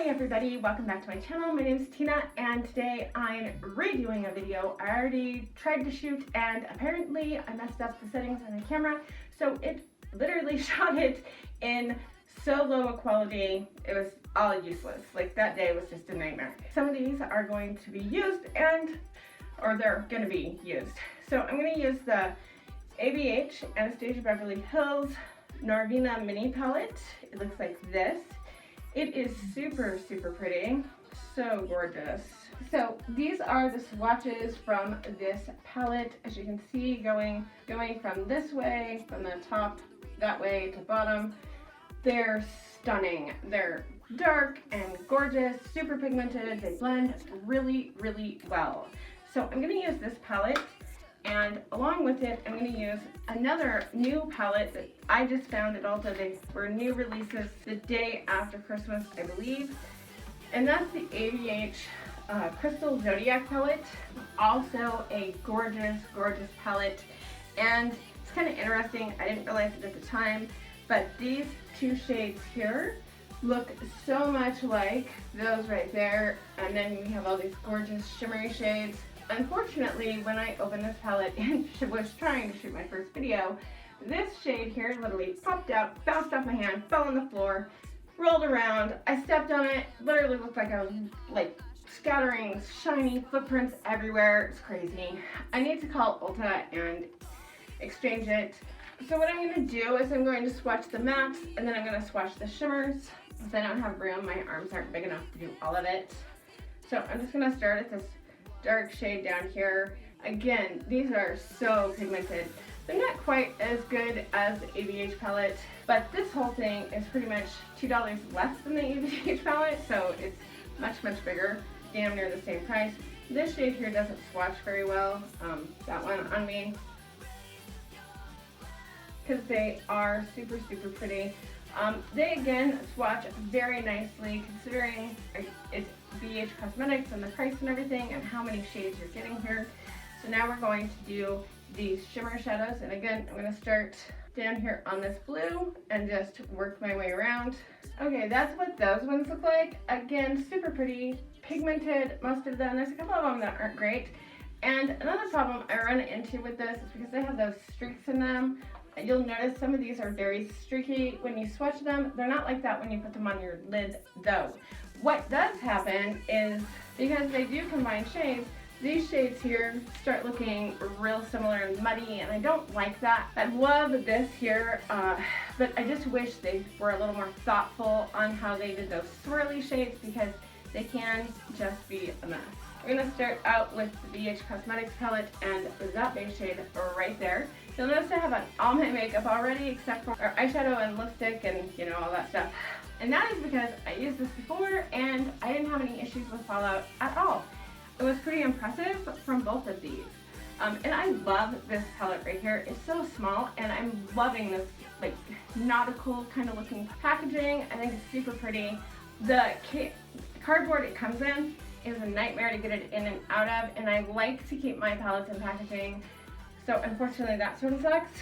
Hi everybody, welcome back to my channel. My name is Tina and today I'm redoing a video. I already tried to shoot and apparently I messed up the settings on the camera, so it literally shot it in so low a quality it was all useless. Like that day was just a nightmare. Some of these are going to be used or they're going to be used. So I'm going to use the ABH Anastasia Beverly Hills Norvina mini palette. It looks like this. It is super pretty, so gorgeous. So these are the swatches from this palette, as you can see, going from this way, from the top that way to bottom. They're stunning. They're dark and gorgeous, super pigmented. They blend really well. So I'm going to use this palette, and along with it I'm going to use another new palette that I just found at Ulta. They were new releases the day after Christmas, I believe, and that's the ABH Crystal Zodiac palette. Also a gorgeous palette, and it's kind of interesting, I didn't realize it at the time, but these two shades here look so much like those right there, and then we have all these gorgeous shimmery shades. Unfortunately, when I opened this palette and was trying to shoot my first video, this shade here literally popped out, bounced off my hand, fell on the floor, rolled around. I stepped on it, literally looked like I was scattering shiny footprints everywhere. It's crazy. I need to call Ulta and exchange it. So what I'm going to do is I'm going to swatch the mattes and then I'm going to swatch the shimmers because I don't have room. My arms aren't big enough to do all of it. So I'm just going to start at this dark shade down here. Again, these are so pigmented. They're not quite as good as the ABH palette, but this whole thing is pretty much $2 less than the ABH palette, so it's much bigger, damn near the same price. This shade here doesn't swatch very well, that one on me, because they are super pretty. They again swatch very nicely considering it's BH Cosmetics and the price and everything and how many shades you're getting here. So now we're going to do these shimmer shadows, and again I'm going to start down here on this blue and just work my way around. Okay, that's what those ones look like. Again, super pretty, pigmented, most of them. There's a couple of them that aren't great. And another problem I run into with this is because they have those streaks in them. You'll notice some of these are very streaky when you swatch them. They're not like that when you put them on your lid though. What does happen is, because they do combine shades, these shades here start looking real similar and muddy, and I don't like that. I love this here, but I just wish they were a little more thoughtful on how they did those swirly shades because they can just be a mess. We're going to start out with the BH Cosmetics palette and that base shade right there. You'll notice I have on all my makeup already except for our eyeshadow and lipstick and all that stuff. And that is because I used this before and I didn't have any issues with fallout at all. It was pretty impressive from both of these. And I love this palette right here. It's so small and I'm loving this nautical kind of looking packaging. I think it's super pretty. The cardboard it comes in is a nightmare to get it in and out of, and I like to keep my palettes in packaging, so unfortunately that sort of sucks.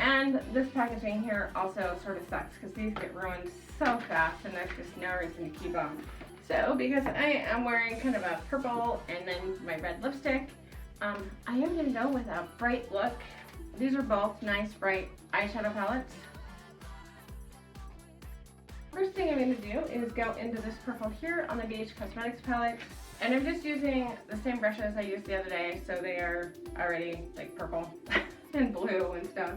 And this packaging here also sort of sucks because these get ruined so fast and there's just no reason to keep them. So because I am wearing kind of a purple and then my red lipstick, I am going to go with a bright look. These are both nice bright eyeshadow palettes. First thing I'm going to do is go into this purple here on the BH Cosmetics palette, and I'm just using the same brushes I used the other day, so they are already purple and blue and stuff.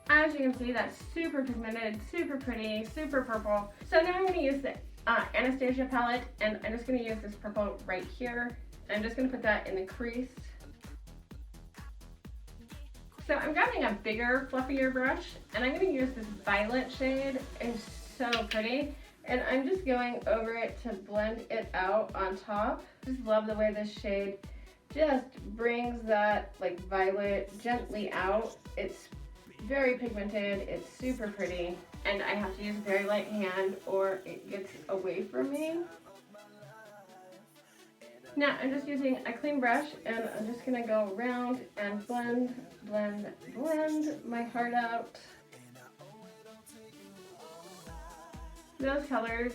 As you can see, that's super pigmented, super pretty, super purple. So now I'm going to use the Anastasia palette, and I'm just going to use this purple right here. I'm just going to put that in the crease. So I'm grabbing a bigger, fluffier brush, and I'm going to use this violet shade. It's so pretty, and I'm just going over it to blend it out on top. Just love the way this shade just brings that violet gently out. It's very pigmented, it's super pretty, and I have to use a very light hand or it gets away from me. Now I'm just using a clean brush and I'm just going to go around and blend my heart out. Those colors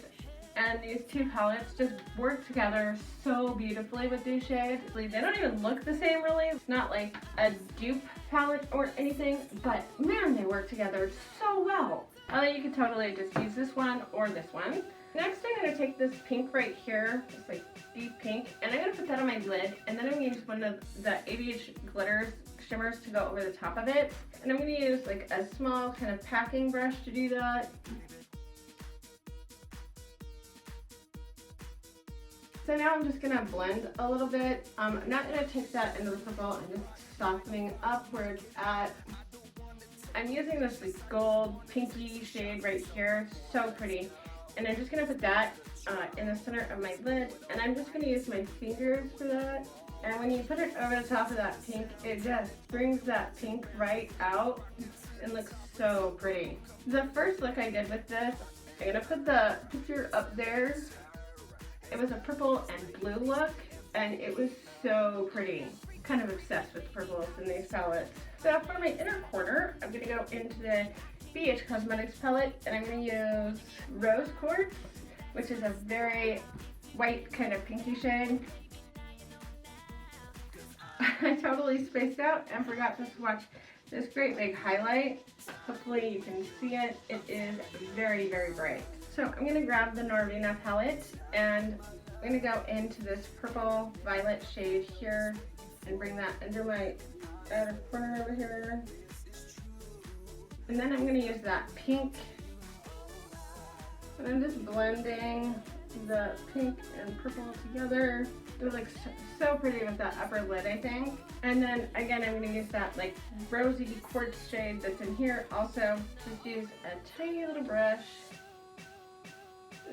and these two palettes just work together so beautifully with these shades. They don't even look the same really. It's not like a dupe palette or anything, but man, they work together so well. You could totally just use this one or this one. Next, I'm going to take this pink right here, it's like deep pink, and I'm going to put that on my lid, and then I'm going to use one of the ABH glitters shimmers to go over the top of it. And I'm going to use like a small kind of packing brush to do that. So now I'm just gonna blend a little bit. I'm not gonna take that into the purple. I'm just softening up where it's at. I'm using this like gold pinky shade right here, so pretty. And I'm just gonna put that in the center of my lid, and I'm just gonna use my fingers for that. And when you put it over the top of that pink, it just brings that pink right out and looks so pretty. The first look I did with this, I'm gonna put the picture up there. It was a purple and blue look, and it was so pretty. Kind of obsessed with purples in these palettes. So for my inner corner, I'm gonna go into the BH Cosmetics palette, and I'm gonna use Rose Quartz, which is a very white kind of pinky shade. I totally spaced out and forgot to swatch this great big highlight. Hopefully you can see it. It is very, very bright. So I'm gonna grab the Norvina palette, and I'm gonna go into this purple violet shade here and bring that under my outer corner over here. And then I'm gonna use that pink, and I'm just blending the pink and purple together. It looks so pretty with that upper lid, I think. And then again, I'm gonna use that like rosy quartz shade that's in here. Also, just use a tiny little brush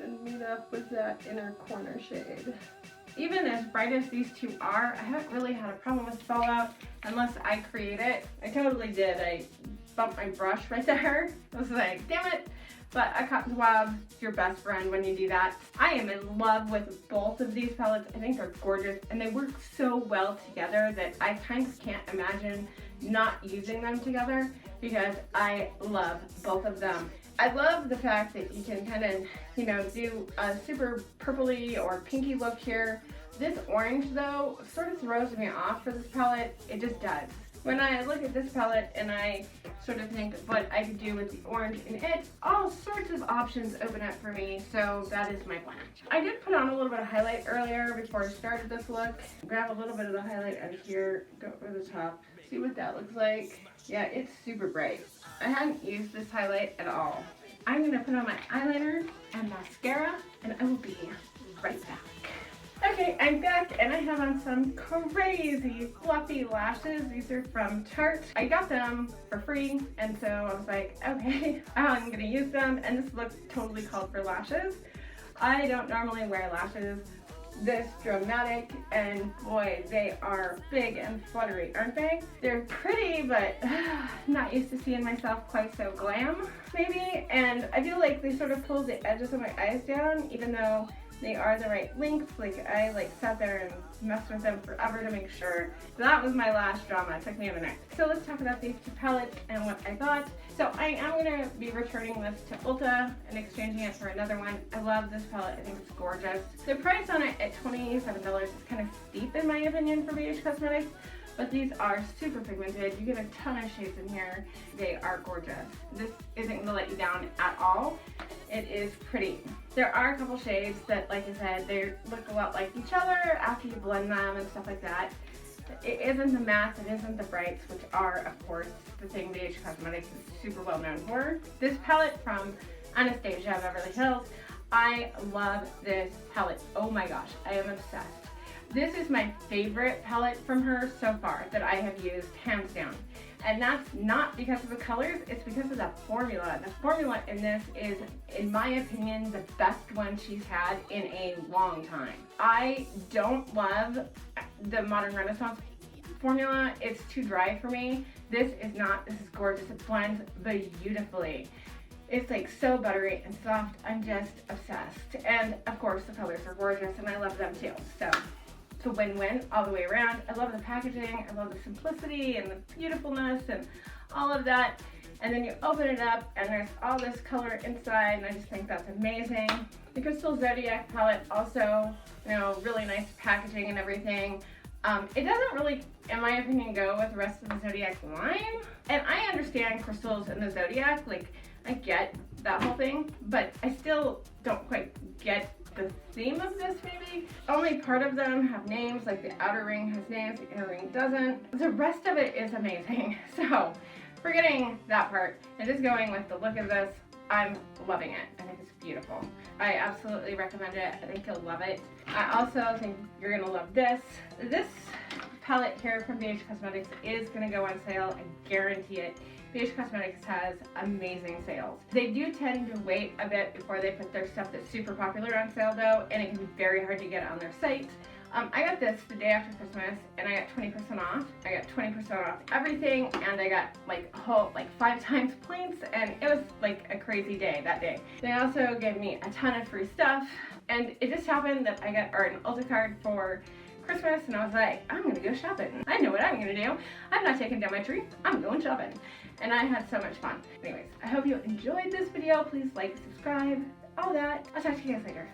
and meet up with that inner corner shade. Even as bright as these two are, I haven't really had a problem with fallout unless I create it. I totally did. I bumped my brush right there. I was like, damn it. But a cotton swab is your best friend when you do that. I am in love with both of these palettes. I think they're gorgeous, and they work so well together that I kind of can't imagine not using them together because I love both of them. I love the fact that you can kind of, you know, do a super purpley or pinky look here. This orange though sort of throws me off for this palette. It just does. When I look at this palette and I sort of think what I could do with the orange in it, all sorts of options open up for me, so that is my plan. I did put on a little bit of highlight earlier before I started this look. Grab a little bit of the highlight out of here, go over the top, see what that looks like. Yeah, it's super bright. I hadn't used this highlight at all. I'm gonna put on my eyeliner and mascara, and I will be right back. Okay, I'm back, and I have on some crazy fluffy lashes. These are from Tarte. I got them for free, and so I was like, okay, I'm gonna use them, and this look totally called for lashes. I don't normally wear lashes this dramatic, and boy, they are big and fluttery, aren't they? They're pretty, but not used to seeing myself quite so glam, maybe, and I feel like they sort of pull the edges of my eyes down, even though they are the right length. Like, I sat there and messed with them forever to make sure. So that was my last drama. It took me a minute. So let's talk about these two palettes and what I got. So I am going to be returning this to Ulta and exchanging it for another one. I love this palette. I think it's gorgeous. The price on it at $27 is kind of steep in my opinion for BH Cosmetics, but these are super pigmented. You get a ton of shades in here. They are gorgeous. This isn't going to let you down at all. It is pretty. There are a couple shades that, like I said, they look a lot like each other after you blend them and stuff like that. It isn't the mattes, it isn't the brights, which are, of course, the thing BH Cosmetics is super well known for. This palette from Anastasia, Beverly Hills, I love this palette. Oh my gosh, I am obsessed. This is my favorite palette from her so far that I have used, hands down. And that's not because of the colors, it's because of the formula. The formula in this is, in my opinion, the best one she's had in a long time. I don't love the Modern Renaissance formula. It's too dry for me. This is not. This is gorgeous. It blends beautifully. It's like so buttery and soft. I'm just obsessed. And of course the colors are gorgeous and I love them too. So it's a win-win all the way around. I love the packaging. I love the simplicity and the beautifulness and all of that. And then you open it up and there's all this color inside, and I just think that's amazing. The Crystal Zodiac palette also, really nice packaging and everything. It doesn't really, in my opinion, go with the rest of the Zodiac line. And I understand crystals in the Zodiac, like I get that whole thing, but I still don't quite get the theme of this maybe. Only part of them have names, like the outer ring has names, the inner ring doesn't. The rest of it is amazing. So forgetting that part and just going with the look of this, I'm loving it. I think it's beautiful. I absolutely recommend it. I think you'll love it. I also think you're gonna love this. This palette here from BH Cosmetics is gonna go on sale. I guarantee it. BH Cosmetics has amazing sales. They do tend to wait a bit before they put their stuff that's super popular on sale though, and it can be very hard to get on their site. I got this the day after Christmas and I got 20% off. I got 20% off everything, and I got like 5 times points, and it was like a crazy day that day. They also gave me a ton of free stuff, and it just happened that I got an Ulta card for Christmas, and I was like, I'm gonna go shopping. I know what I'm gonna do. I'm not taking down my tree, I'm going shopping. And I had so much fun. Anyways, I hope you enjoyed this video. Please like, subscribe, all that. I'll talk to you guys later.